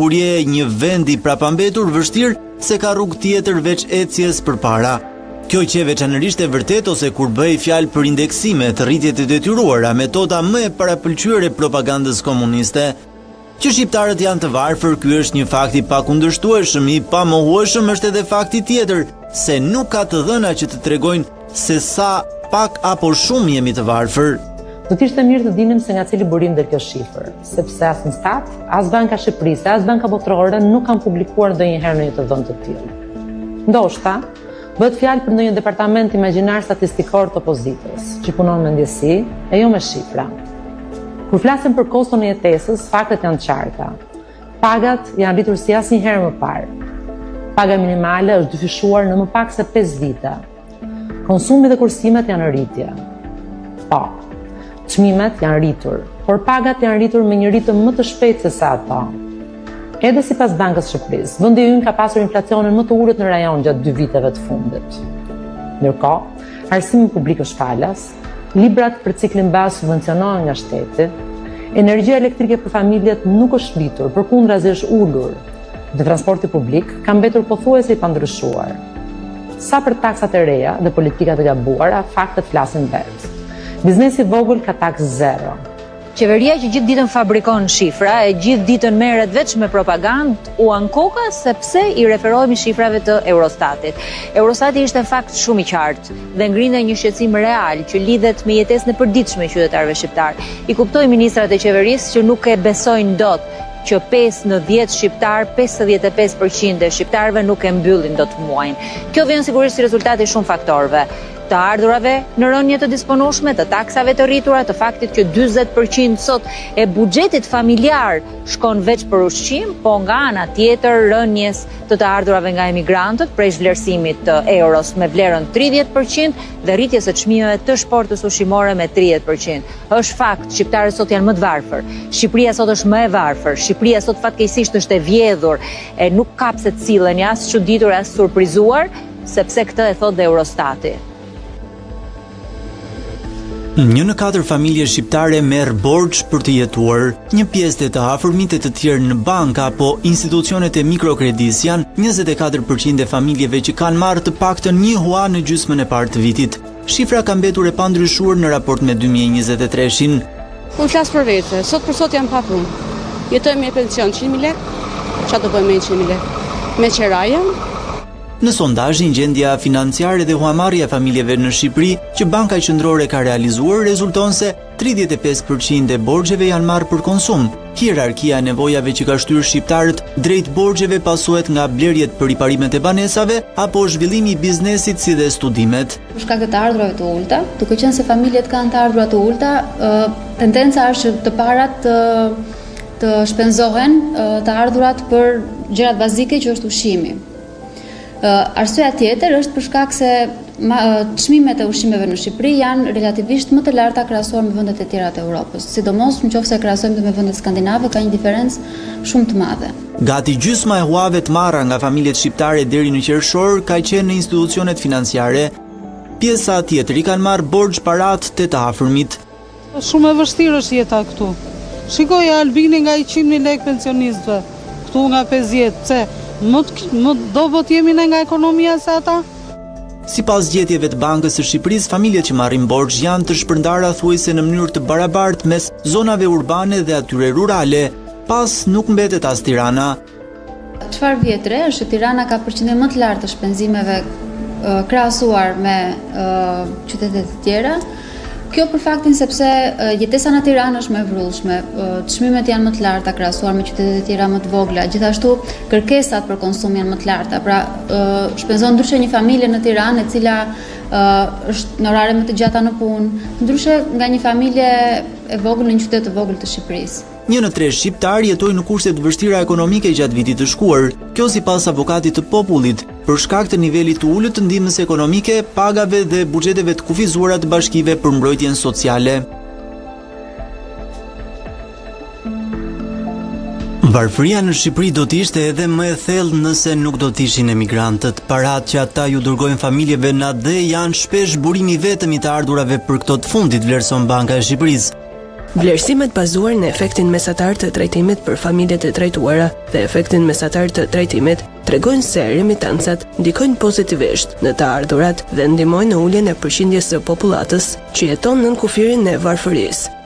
kur je një vend i prapambetur vështirë se ka rrugë tjetër veç ecjes përpara. Kjo që veçanërisht e vërtet ose kur bëj fjalë për indeksime të rritjet e detyruara, metoda më e parapëlqyer e propagandës komuniste. Që shqiptarët janë të varfër, ky është një fakt i pakundërshtueshëm, i pamohueshëm është edhe fakti tjetër, se nuk ka të dhëna që të tregojnë se sa pak apo shumë jemi të varfër. Do të ishte mirë të dinim se nga cili burim dhe kjo shifër, sepse as në stat, as Banka Shqipërisë, as Banka Botërore nuk kanë publikuar ndonjëherë në një të dhënë të tillë. Ndoshta, bëhet fjalë për ndonjë departament imagjinar statistikor të opozitës, që punon me ndjesi e jo me shifra. Kur flasim për koston e jetesës, faktet janë të qarta. Pagat janë rritur si asnjëherë më parë. Paga minimale është dyfishuar në më pak se 5 vite. Konsumi dhe kursimet janë në rritje. Po, çmimet janë rritur, por pagat janë rritur me një ritëm më të shpejtë se sa ato. Edhe sipas Bankës së Shqipërisë, vendi ynë ka pasur inflacionin më të ulët në rajon gjatë 2 viteve të fundit. Ndërkohë, arsimi publik është falas, librat për ciklin bazë subvencionohen nga shteti, energjia elektrike për familjet nuk është rritur, përkundrazi është ulur, dhe transporti publik ka mbetur pothuajse i pandryshuar. Sa për taksat e reja dhe politikat e gabuara, faktet flasin vetë. Biznesi vogël ka taks zero. Qeveria që gjithë ditën fabrikon shifra, e gjithë ditën merret veç me propagandë, u ankoka sepse i referohemi shifrave të Eurostatit. Eurostati ishte fakt shumë i qartë dhe ngrinte një shqetësim real që lidhet me jetesën e përditshme e qytetarëve shqiptar. I kuptoi ministrat e qeverisë që nuk e besojnë dot që 5 në 10 shqiptar, 55% e shqiptarëve nuk e mbyllin dot muajin. Kjo vjen sigurisht si rezultat i shumë faktorëve. Të ardhurave në rënje të disponueshme, të taksave të rritura, të faktit që 40% sot e buxhetit familjar shkon veç për ushqim, po nga ana tjetër rënjes të ardhurave nga emigrantët, prej vlerësimit të euros me vlerën 30% dhe rritjes së çmimeve të shportës ushqimore me 30%. Është fakt, shqiptarët sot janë më të varfër. Shqipëria sot është më e varfër. Shqipëria sot fatkeqësisht është e vjedhur e nuk kap se të cilën as çuditur as surprizuar, sepse këtë e thot dhe Eurostati. 1 në 4 familje shqiptare merr borxh për të jetuar. Një pjesë të afërmit e të tjerë në banka apo institucionet e mikrokredis janë 24% e familjeve që kanë marrë të paktën 1 hua në gjysmën e parë të vitit. Shifra ka mbetur e pandryshuar në raport me 2023-shin. Unë flas për vete, sot për sot jam pa punë. Jetoj me pension 100.000 lekë. Çfarë do bëj me 100.000 lekë? Me qeraja? Në sondazhin gjendja financiare dhe huamarrja e familjeve në Shqipëri që Banka Qendrore ka realizuar rezulton se 35% e borxheve janë marrë për konsum. Hierarkia e nevojave që ka shtyrë shqiptarët drejt borxheve pasohet nga blerjet për riparimet e banesave apo zhvillimi i biznesit si dhe studimet. Për shkak të ardhurave të ulta, duke qenë se familjet kanë të ardhura të ulta, tendenca është që të parat të shpenzohen të ardhurat për gjërat bazike që është ushqimi. Arsyeja tjetër është për shkak se çmimet e ushqimeve në Shqipëri janë relativisht më të larta krahasuar me vendet e tjera të Europës, sidomos nëse krahasojmë me vendet skandinave, ka një diferencë shumë të madhe. Gati gjysma e huave të marra nga familjet shqiptare deri në qershor ka qenë në institucionet financiare. Pjesa tjetër i kanë marrë borxh parat të afërmit. Shumë e vështirë është jeta këtu. Shikoja Albini nga 100.000 lekë pensionistëve, këtu nga 50, pse? Më do vot jemi ne nga ekonomia se ata? Sipas zgjedhjeve të Bankës së Shqipërisë, familjet që marrin borxh janë të shpërndara thuajse në mënyrë të barabartë mes zonave urbane dhe atyre rurale, pas nuk mbetet as Tirana. Çfarë vjet re është që Tirana ka përqindje më të lartë të shpenzimeve krahasuar me qytetet e tjera. Kjo për faktin sepse jetesa në Tiranë është më e vrullshme, çmimet janë më të larta krahasuar me qytetet e tjera më të vogla, gjithashtu kërkesat për konsum janë më të larta. Pra, shpenzon ndryshe një familje në Tiranë e cila është në orare më të gjata në punë, ndryshe nga një familje e vogël në një qytet të vogël të Shqipërisë. 1 në 3 shqiptar jetojnë në kushte të vështira ekonomike gjatë vitit të shkuar. Kjo sipas avokatit të popullit, për shkak të nivelit të ulët të ndihmës ekonomike, pagave dhe buxheteve të kufizuara të bashkive për mbrojtjen sociale. Varfëria në Shqipëri do të ishte edhe më e thellë nëse nuk do të ishin emigrantët. Paratë që ata ju dërgojnë familjeve në AD janë shpesh burimi vetëm i të ardhurave për këto të fundit, vlerëson Banka e Shqipërisë. Vlerësimet bazuar në efektin mesatar të trajtimit për familjet e trajtuara dhe efektin mesatar të trajtimit tregojnë se remitancat ndikojnë pozitivisht në të ardhurat dhe ndihmojnë në uljen e përqindjes së popullatës që jeton nën kufirin e varfërisë.